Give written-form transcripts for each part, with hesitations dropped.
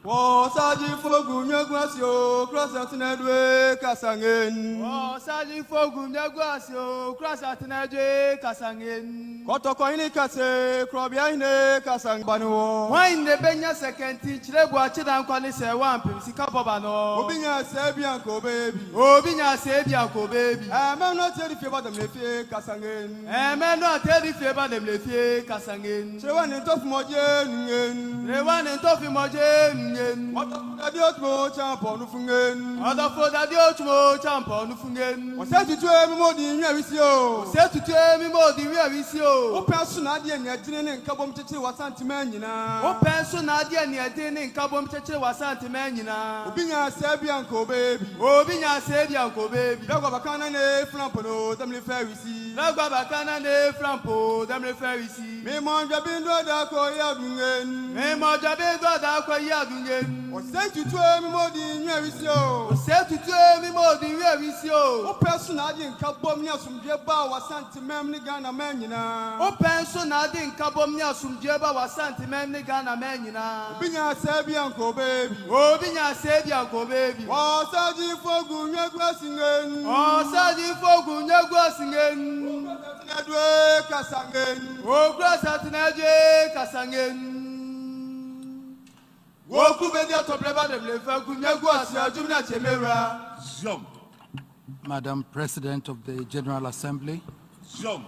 Osaji fogu nyagwasio krasatinedwe kasangen. Osaji fogu nyagwasio krasatinedwe kasangen. Kotoko ini kase krobia ine kasang banuo. Wine benya sekenti chilebo achida nkwani se wampim sika bobano. Obinya sebianko baby. Obinya sebianko baby. Amen no tell if you about them lefie kasangen. Amen no tell if you about them lefie kasangen. Sewan in tof moje ngen. Sewan in tof moje ngen. Otafuda diotmo champo nufungen. Otafuda diotmo champo nufungen. Osetutue mimodi nyawisio. Osetutue mimodi nyawisio. Opensu na ade nya dine nkabom cheche wasantime nyina. Opensu na ade nya dine nkabom cheche wasantime nyina. Obinya sebianko baby. Obinya sebianko baby. Lagwa bakana ne flampo no demle ferisi. Lagwa bakana ne flampo demle ferisi. Me monja bindo da ko yadungen. Me monja bindo da ko yadungen. Osetutue mimodi nyawisio. Osetutue mimodi nyawisio. Opensu na ade nkabom nya sumdie ba wasantime ni Ghana menyina. Opensu na ade nkabom nya sumdie ba wasantime ni Ghana menyina. Obinya sebianko baby. Obinya sebianko baby. Osaji fogu nyagwasingen. Osaji fogu nyagwasingen. Edwe kasangen. Ograsatinedwe kasangen. Woku bedia topleba de blefa ku nyagwasi ajumna chemera. Jump. Madam President of the General Assembly, Jump.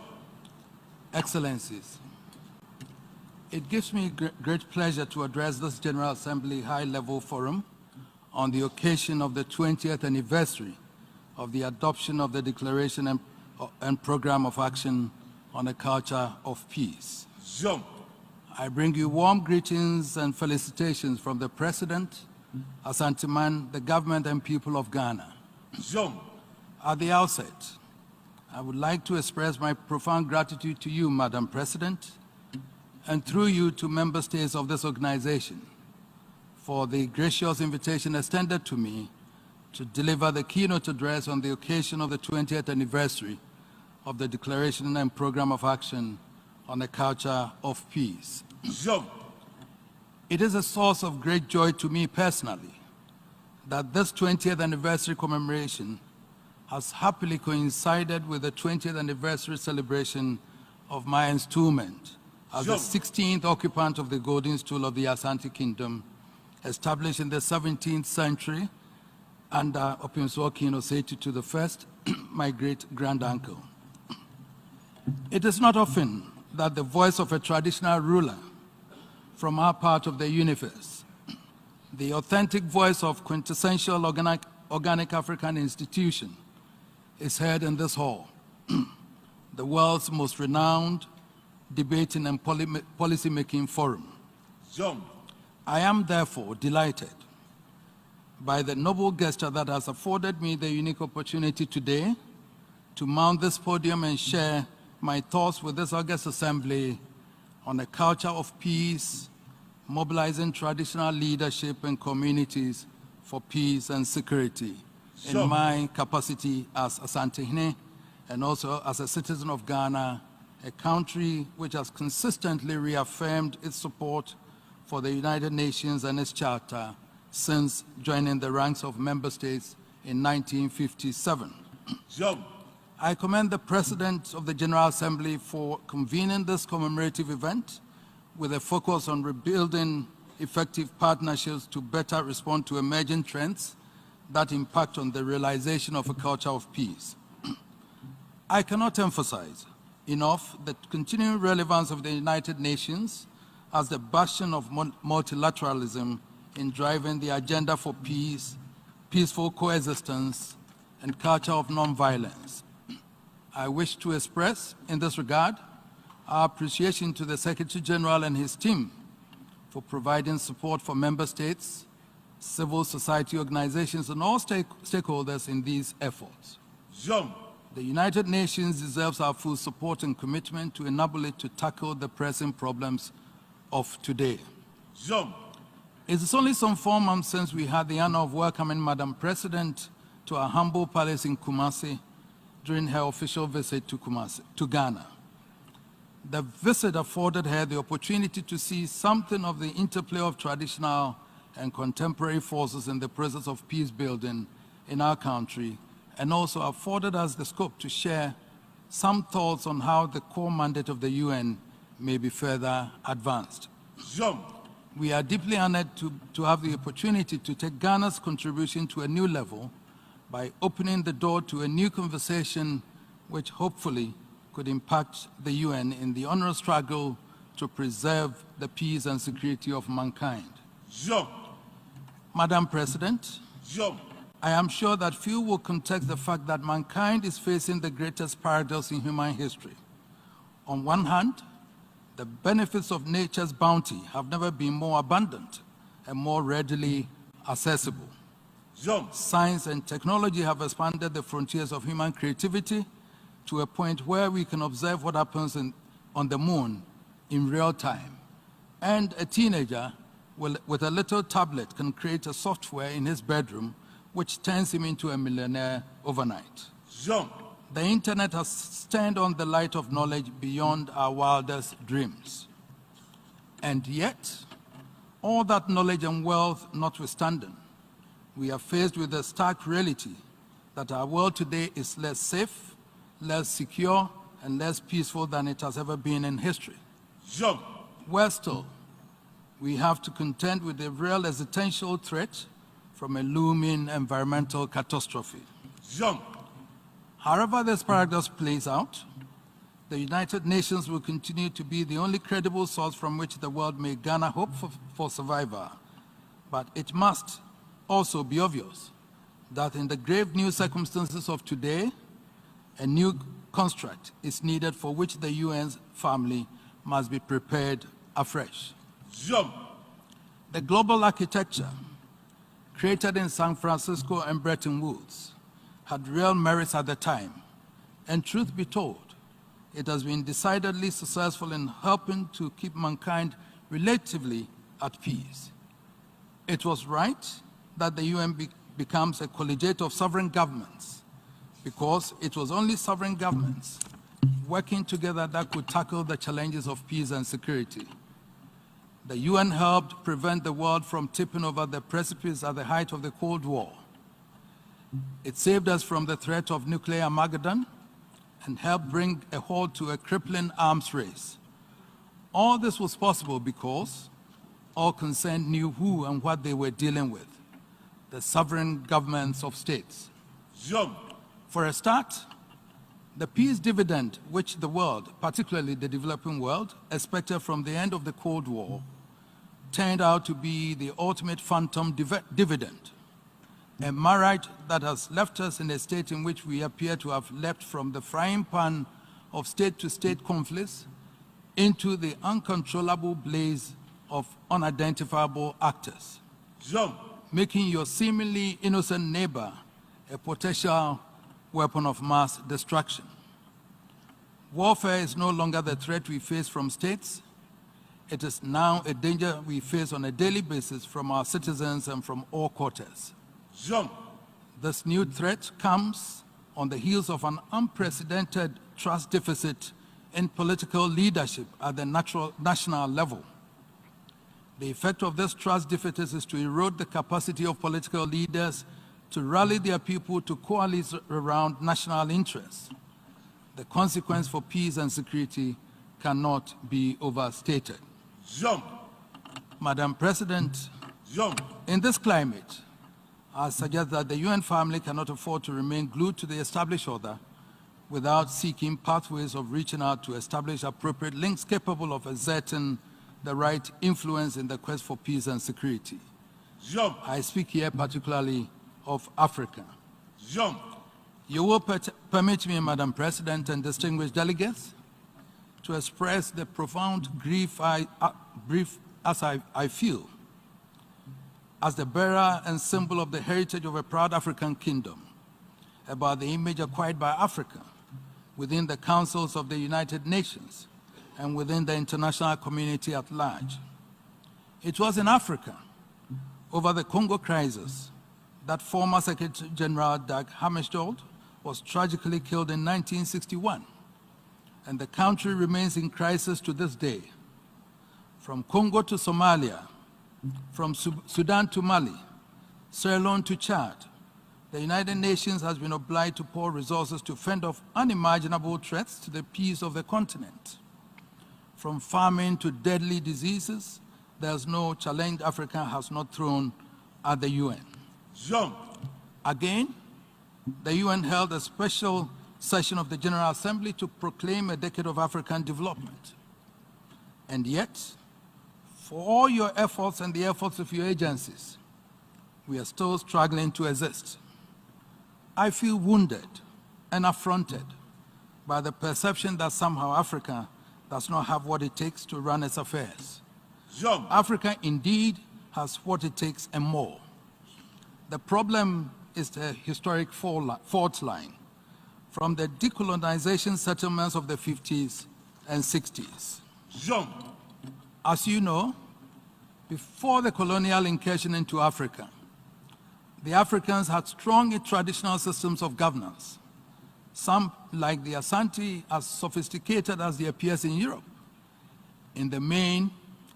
Excellencies, it gives me great pleasure to address this General Assembly high-level forum on the occasion of the 20th anniversary of the adoption of the Declaration and Program of Action on a Culture of Peace. Jump. I bring you warm greetings and felicitations from the President, Asantehene, the government and people of Ghana. Jump. At the outset, I would like to express my profound gratitude to you, Madam President, and through you to member states of this organization for the gracious invitation extended to me to deliver the keynote address on the occasion of the 20th anniversary of the Declaration and Program of Action on a Culture of Peace. Jump. It is a source of great joy to me personally that this 20th anniversary commemoration has happily coincided with the 20th anniversary celebration of my installment as the 16th occupant of the Golden Stool of the Asante Kingdom, established in the 17th century under Otumfuo King Osei Tutu I, my great-granduncle. It is not often that the voice of a traditional ruler from our part of the universe, the authentic voice of quintessential organic African institution, is heard in this hall, the world's most renowned debating and policy-making forum. Jump. I am therefore delighted by the noble gesture that has afforded me the unique opportunity today to mount this podium and share my thoughts with this august assembly on a culture of peace, mobilizing traditional leadership and communities for peace and security in my capacity as Asantehene and also as a citizen of Ghana, a country which has consistently reaffirmed its support for the United Nations and its charter since joining the ranks of member states in 1957. Jump. I commend the President of the General Assembly for convening this commemorative event with a focus on rebuilding effective partnerships to better respond to emerging trends that impact on the realization of a culture of peace. I cannot emphasize enough the continuing relevance of the United Nations as the bastion of multilateralism in driving the agenda for peace, peaceful coexistence, and culture of nonviolence. I wish to express, in this regard, our appreciation to the Secretary General and his team for providing support for member states, civil society organizations, and all stakeholders in these efforts. Jump. The United Nations deserves our full support and commitment to enable it to tackle the pressing problems of today. Jump. It is only some 4 months since we had the honor of welcoming Madam President to our humble palace in Kumasi during her official visit to Ghana. The visit afforded her the opportunity to see something of the interplay of traditional and contemporary forces in the process of peace building in our country, and also afforded us the scope to share some thoughts on how the core mandate of the UN may be further advanced. We are deeply honored to have the opportunity to take Ghana's contribution to a new level by opening the door to a new conversation which hopefully could impact the UN in the ongoing struggle to preserve the peace and security of mankind. Madam President, I am sure that few will contest the fact that mankind is facing the greatest paradox in human history. On one hand, the benefits of nature's bounty have never been more abundant and more readily accessible. Science and technology have expanded the frontiers of human creativity to a point where we can observe what happens on the moon in real time. And a teenager with a little tablet can create a software in his bedroom which turns him into a millionaire overnight. The internet has turned on the light of knowledge beyond our wildest dreams. And yet, all that knowledge and wealth notwithstanding, we are faced with the stark reality that our world today is less safe, less secure, and less peaceful than it has ever been in history. Worse still, we have to contend with a real existential threat from a looming environmental catastrophe. However this paradox plays out, the United Nations will continue to be the only credible source from which the world may garner hope for survival. But it must also be obvious that in the grave new circumstances of today, a new construct is needed for which the UN's family must be prepared afresh. The global architecture created in San Francisco and Bretton Woods had real merits at the time, and truth be told, it has been decidedly successful in helping to keep mankind relatively at peace. It was right that the UN becomes a collegiate of sovereign governments, because it was only sovereign governments working together that could tackle the challenges of peace and security. The UN helped prevent the world from tipping over the precipice at the height of the Cold War. It saved us from the threat of nuclear Armageddon and helped bring a halt to a crippling arms race. All this was possible because all concerned knew who and what they were dealing with, the sovereign governments of states. For a start, the peace dividend which the world, particularly the developing world, expected from the end of the Cold War turned out to be the ultimate phantom dividend, a marriage that has left us in a state in which we appear to have leapt from the frying pan of state-to-state conflicts into the uncontrollable blaze of unidentifiable actors, making your seemingly innocent neighbor a potential weapon of mass destruction. Warfare is no longer the threat we face from states. It is now a danger we face on a daily basis from our citizens and from all quarters. This new threat comes on the heels of an unprecedented trust deficit in political leadership at the national level. The effect of this trust deficit is to erode the capacity of political leaders to rally their people to coalesce around national interests. The consequence for peace and security cannot be overstated. Madam President, in this climate, I suggest that the UN family cannot afford to remain glued to the established order without seeking pathways of reaching out to establish appropriate links capable of exerting the right influence in the quest for peace and security. I speak here particularly of Africa. You will permit me, Madam President and distinguished delegates, to express the profound grief I feel as the bearer and symbol of the heritage of a proud African kingdom about the image acquired by Africa within the councils of the United Nations and within the international community at large. It was in Africa, over the Congo crisis, that former Secretary General Dag Hammarskjöld was tragically killed in 1961, and the country remains in crisis to this day. From Congo to Somalia, From Sudan to Mali, Sierra Leone to Chad, the United Nations has been obliged to pour resources to fend off unimaginable threats to the peace of the continent. From famine to deadly diseases, there's no challenge Africa has not thrown at the UN. Jump. Again, the UN held a special session of the General Assembly to proclaim a decade of African development. And yet, for all your efforts and the efforts of your agencies, we are still struggling to exist. I feel wounded and affronted by the perception that somehow Africa does not have what it takes to run its affairs. Jump. Africa indeed has what it takes and more. The problem is the historic fault line from the decolonization settlements of the 50s and 60s. Jump. As you know, before the colonial incursion into Africa, the Africans had strong traditional systems of governance, some, like the Asante, as sophisticated as they appear in Europe. In the main,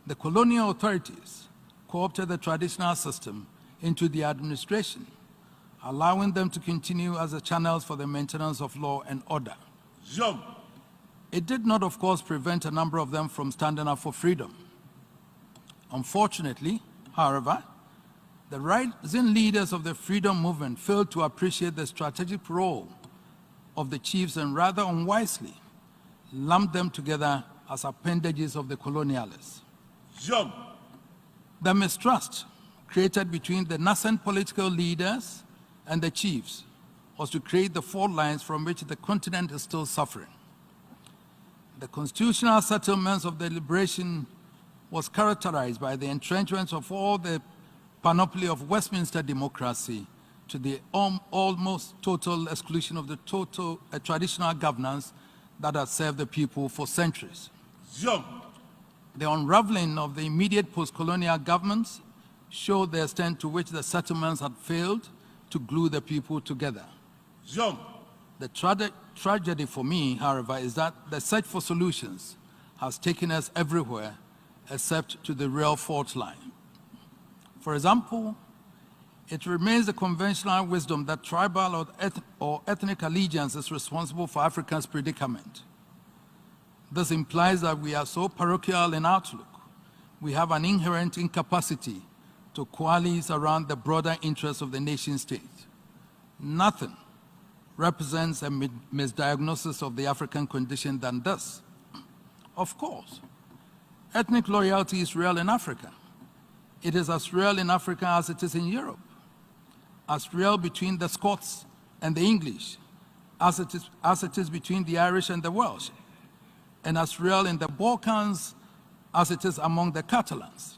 the colonial authorities co-opted the traditional system into the administration, allowing them to continue as the channels for the maintenance of law and order. Jump. It did not, of course, prevent a number of them from standing up for freedom. Unfortunately, however, the rising leaders of the freedom movement failed to appreciate the strategic role of the chiefs and rather unwisely lumped them together as appendages of the colonialists. Jump. The mistrust created between the nascent political leaders and the chiefs was to create the fault lines from which the continent is still suffering. The constitutional settlements of the liberation was characterized by the entrenchment of all the panoply of Westminster democracy to the almost total exclusion of the traditional governance that has served the people for centuries. Jump. The unraveling of the immediate post-colonial governments showed the extent to which the settlements had failed to glue the people together. Jump. The tragedy for me, however, is that the search for solutions has taken us everywhere except to the real fault line. For example, it remains the conventional wisdom that tribal or ethnic allegiance is responsible for Africa's predicament. This implies that we are so parochial in outlook, we have an inherent incapacity to coalesce around the broader interests of the nation state. Nothing represents a misdiagnosis of the African condition than this. Of course, ethnic loyalty is real in Africa. It is as real in Africa as it is in Europe, as real between the Scots and the English, as it is between the Irish and the Welsh, and as real in the Balkans as it is among the Catalans.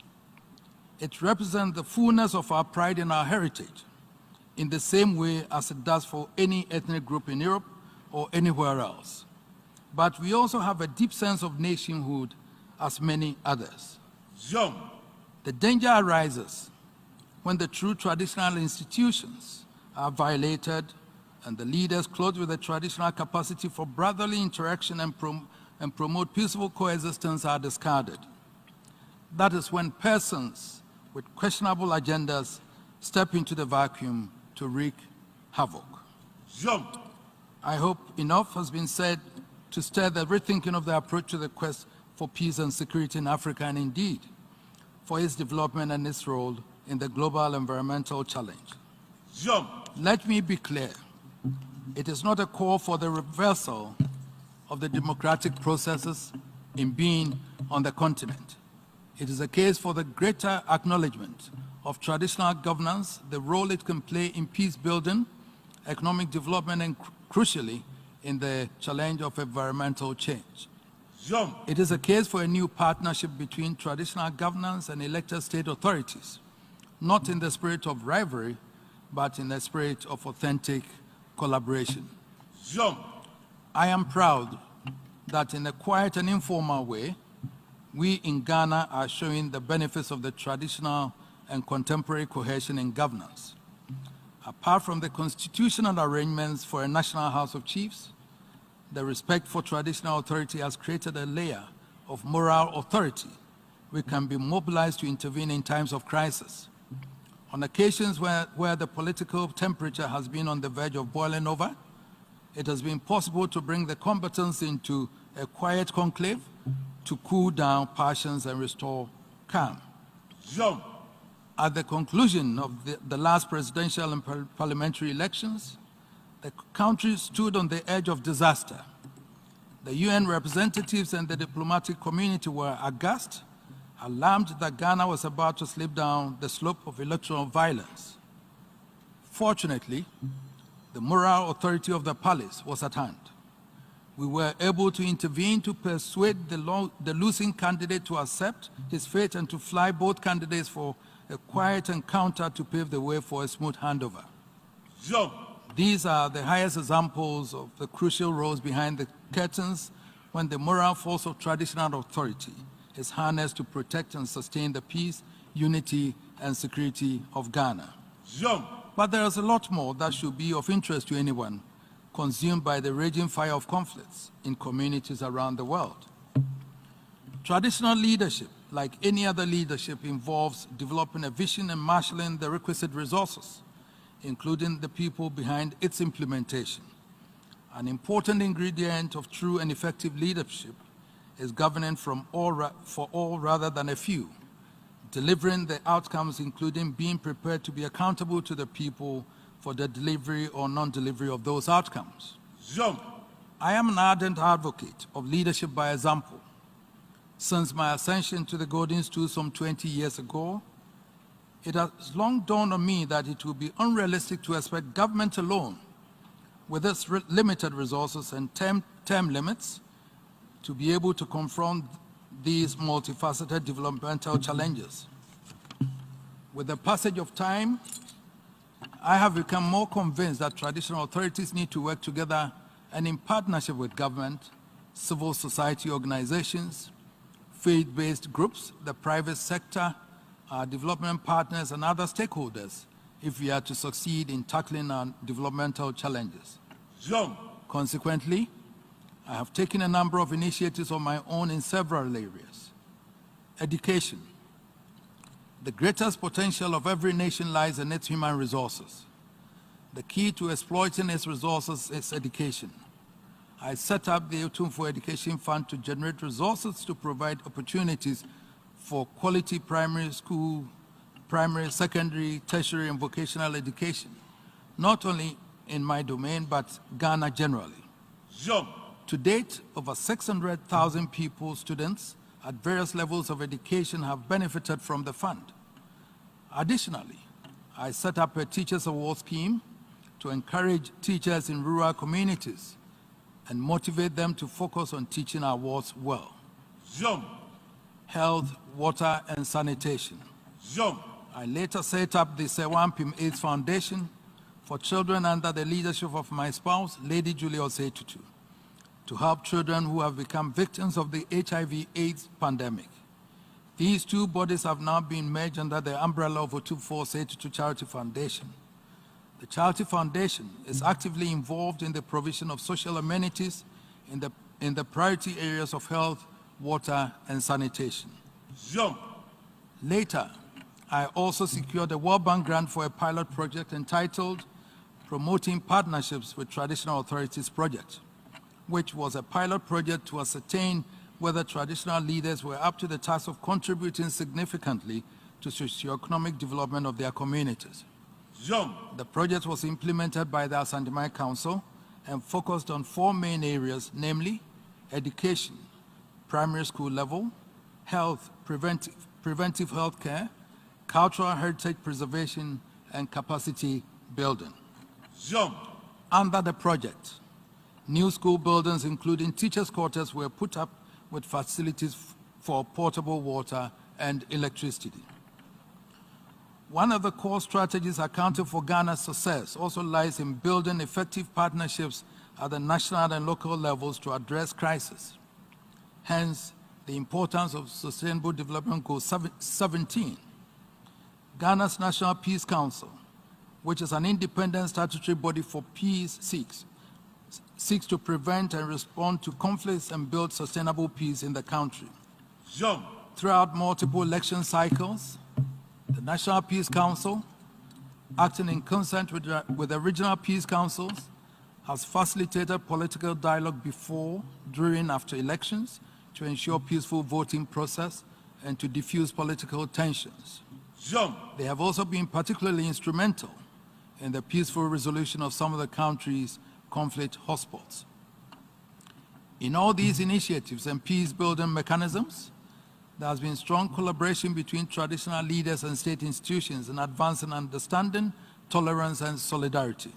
It represents the fullness of our pride in our heritage, in the same way as it does for any ethnic group in Europe or anywhere else. But we also have a deep sense of nationhood as many others. Jump. The danger arises when the true traditional institutions are violated and the leaders clothed with the traditional capacity for brotherly interaction and promote peaceful coexistence are discarded. That is when persons with questionable agendas step into the vacuum to wreak havoc. Jump. I hope enough has been said to stir the rethinking of the approach to the quest for peace and security in Africa, and indeed for its development and its role in the global environmental challenge. Jump. Let me be clear. It is not a call for the reversal of the democratic processes in being on the continent. It is a case for the greater acknowledgement of traditional governance, the role it can play in peace building, economic development, and crucially, in the challenge of environmental change. Jump. It is a case for a new partnership between traditional governance and elected state authorities, not in the spirit of rivalry, but in the spirit of authentic collaboration. Jump. I am proud that in a quiet and informal way, we in Ghana are showing the benefits of the traditional and contemporary cohesion in governance. Apart from the constitutional arrangements for a national House of Chiefs, the respect for traditional authority has created a layer of moral authority we can be mobilized to intervene in times of crisis. On occasions where the political temperature has been on the verge of boiling over, it has been possible to bring the combatants into a quiet conclave to cool down passions and restore calm. Jump. At the conclusion of the last presidential and parliamentary elections, the country stood on the edge of disaster. The UN representatives and the diplomatic community were aghast, alarmed that Ghana was about to slip down the slope of electoral violence. Fortunately, the moral authority of the palace was at hand. We were able to intervene to persuade the losing candidate to accept his fate and to fly both candidates for a quiet encounter to pave the way for a smooth handover. Jump. These are the highest examples of the crucial roles behind the curtains when the moral force of traditional authority is harnessed to protect and sustain the peace, unity, and security of Ghana. Jump. But there is a lot more that should be of interest to anyone consumed by the raging fire of conflicts in communities around the world. Traditional leadership, like any other leadership, involves developing a vision and marshalling the requisite resources, including the people behind its implementation. An important ingredient of true and effective leadership is governing for all rather than a few, delivering the outcomes, including being prepared to be accountable to the people for the delivery or non-delivery of those outcomes. Jump. I am an ardent advocate of leadership by example. Since my ascension to the golden stool some 20 years ago, it has long dawned on me that it would be unrealistic to expect government alone, with its limited resources and term limits, to be able to confront these multifaceted developmental challenges. With the passage of time, I have become more convinced that traditional authorities need to work together and in partnership with government, civil society organizations, faith-based groups, the private sector, our development partners, and other stakeholders if we are to succeed in tackling our developmental challenges. Jump. Consequently, I have taken a number of initiatives on my own in several areas. Education. The greatest potential of every nation lies in its human resources. The key to exploiting its resources is education. I set up the Otumfuo Education Fund to generate resources to provide opportunities for quality primary school, primary, secondary, tertiary, and vocational education, not only in my domain, but Ghana generally. Jump. To date, over 600,000 people, students, at various levels of education have benefited from the fund. Additionally, I set up a Teachers Award scheme to encourage teachers in rural communities and motivate them to focus on teaching our wards well. Jump. Health, water, and sanitation. Jump. I later set up the Sewampim AIDS Foundation for children under the leadership of my spouse, Lady Julia Osei Tutu, to help children who have become victims of the HIV/AIDS pandemic. These two bodies have now been merged under the umbrella of Otumfuo Osei Tutu Charity Foundation. The Charity Foundation is actively involved in the provision of social amenities in the priority areas of health, water, and sanitation. Jump. Later, I also secured a World Bank grant for a pilot project entitled Promoting Partnerships with Traditional Authorities Project, which was a pilot project to ascertain whether traditional leaders were up to the task of contributing significantly to socio-economic development of their communities. Jump. The project was implemented by the Asantehene Council and focused on 4 main areas, namely education, primary school level, health, preventive health care, cultural heritage preservation, and capacity building. Jump. Under the project, new school buildings, including teachers' quarters, were put up with facilities for potable water and electricity. One of the core strategies accounting for Ghana's success also lies in building effective partnerships at the national and local levels to address crisis. Hence, the importance of Sustainable Development Goal 17. Ghana's National Peace Council, which is an independent statutory body for peace seeks to prevent and respond to conflicts and build sustainable peace in the country. Jump. throughout multiple election cycles, the National Peace Council, acting in concert with the regional peace councils, has facilitated political dialogue before, during, after elections to ensure peaceful voting process and to diffuse political tensions. They have also been particularly instrumental in the peaceful resolution of some of the country's conflict hotspots. In all these initiatives and peace-building mechanisms, there has been strong collaboration between traditional leaders and state institutions in advancing understanding, tolerance, and solidarity.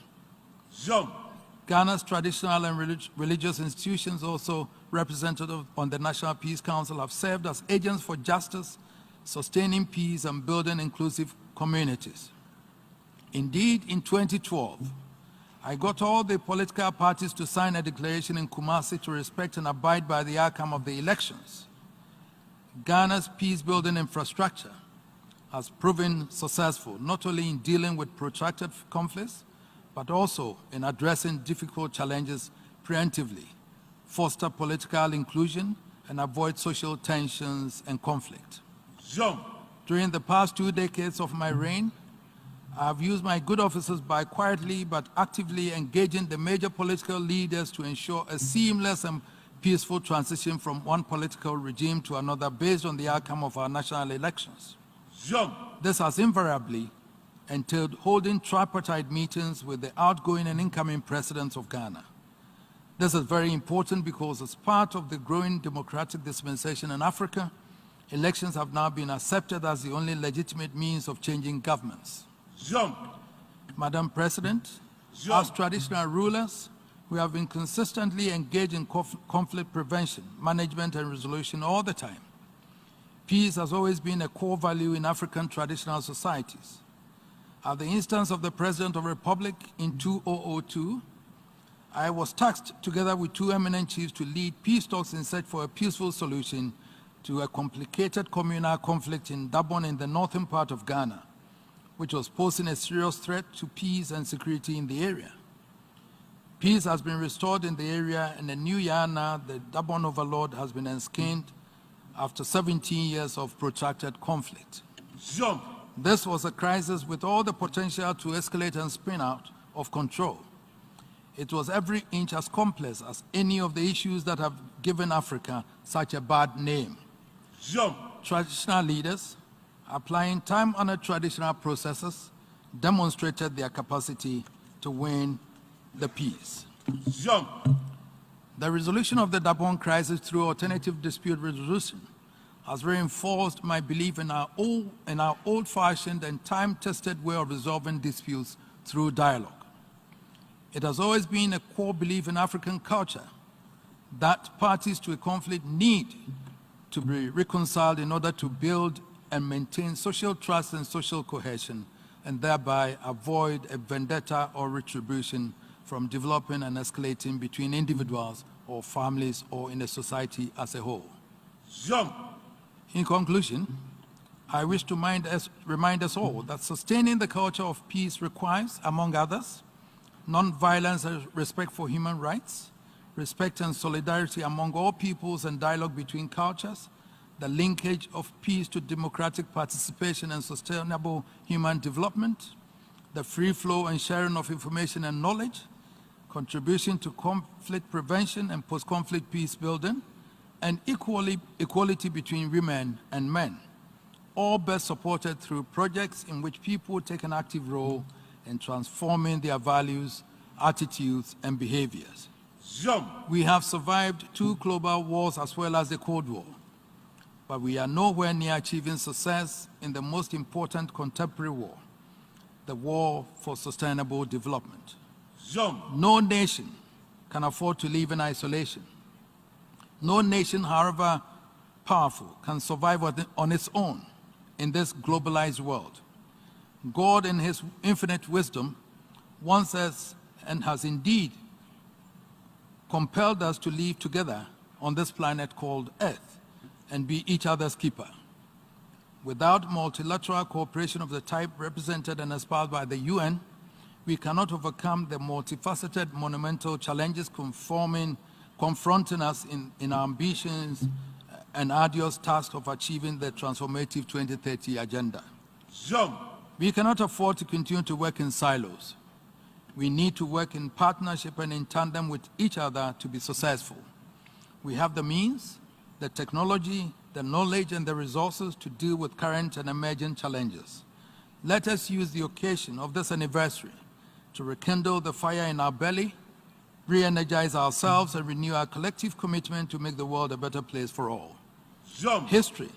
Ghana's traditional and religious institutions, also represented on the National Peace Council, have served as agents for justice, sustaining peace, and building inclusive communities. Indeed, in 2012, I got all the political parties to sign a declaration in Kumasi to respect and abide by the outcome of the elections. Ghana's peace-building infrastructure has proven successful, not only in dealing with protracted conflicts, but also in addressing difficult challenges preemptively, foster political inclusion, and avoid social tensions and conflict. During the past 2 decades of my reign, I have used my good offices by quietly but actively engaging the major political leaders to ensure a seamless and peaceful transition from one political regime to another based on the outcome of our national elections. This has invariably entailed holding tripartite meetings with the outgoing and incoming presidents of Ghana. This is very important because as part of the growing democratic dispensation in Africa, elections have now been accepted as the only legitimate means of changing governments. Madam President, as traditional rulers, we have been consistently engaged in conflict prevention, management, and resolution all the time. Peace has always been a core value in African traditional societies. At the instance of the President of the Republic in 2002, I was tasked together with 2 eminent chiefs to lead peace talks in search for a peaceful solution to a complicated communal conflict in Dabon in the northern part of Ghana, which was posing a serious threat to peace and security in the area. Peace has been restored in the area, and a new Yana, the Dabon overlord, has been ensconced after 17 years of protracted conflict. This was a crisis with all the potential to escalate and spin out of control. It was every inch as complex as any of the issues that have given Africa such a bad name. Traditional leaders, applying time-honored traditional processes, demonstrated their capacity to win the peace. The resolution of the Dabon crisis through alternative dispute resolution has reinforced my belief in our old-fashioned and time-tested way of resolving disputes through dialogue. It has always been a core belief in African culture that parties to a conflict need to be reconciled in order to build and maintain social trust and social cohesion, and thereby avoid a vendetta or retribution from developing and escalating between individuals or families or in a society as a whole. In conclusion, I wish to remind us all that sustaining the culture of peace requires, among others, non-violence and respect for human rights, respect and solidarity among all peoples and dialogue between cultures, the linkage of peace to democratic participation and sustainable human development, the free flow and sharing of information and knowledge, contribution to conflict prevention and post-conflict peace building, and equality between women and men, all best supported through projects in which people take an active role in transforming their values, attitudes, and behaviors. We have survived 2 global wars as well as the Cold War, but we are nowhere near achieving success in the most important contemporary war, the war for sustainable development. No nation can afford to live in isolation. No nation, however powerful, can survive on its own in this globalized world. God, in his infinite wisdom, wants us and has indeed compelled us to live together on this planet called Earth and be each other's keeper. Without multilateral cooperation of the type represented and espoused by the UN, we cannot overcome the multifaceted monumental challenges confronting us in our ambitions and arduous task of achieving the transformative 2030 agenda. Jump. We cannot afford to continue to work in silos. We need to work in partnership and in tandem with each other to be successful. We have the means, the technology, the knowledge, and the resources to deal with current and emerging challenges. Let us use the occasion of this anniversary to rekindle the fire in our belly, re-energize ourselves, and renew our collective commitment to make the world a better place for all. Jump. History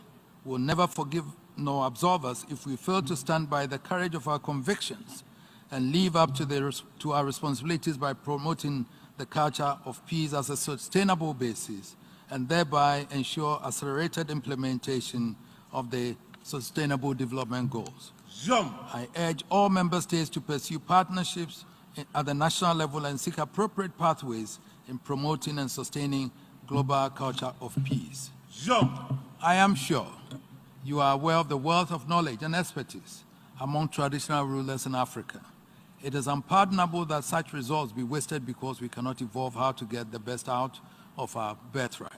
will never forgive nor absolve us if we fail to stand by the courage of our convictions and live up to our responsibilities by promoting the culture of peace as a sustainable basis and thereby ensure accelerated implementation of the Sustainable Development Goals. Jump. I urge all member states to pursue partnerships at the national level and seek appropriate pathways in promoting and sustaining global culture of peace. Jump. I am sure you are aware of the wealth of knowledge and expertise among traditional rulers in Africa. It is unpardonable that such results be wasted because we cannot evolve how to get the best out of our birthright.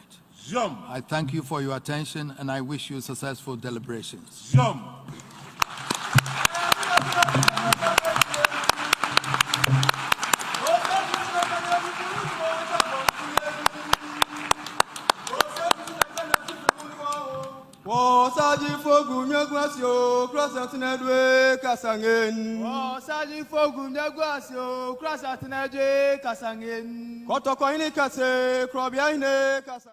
Jump. I thank you for your attention and I wish you successful deliberations. Jump. Osaji fogu nyagwasio cross nedwe kasangen. Osaji fogu nyagwasio cross nedwe kasangen. Kotoko ini kase krobia ine kasa.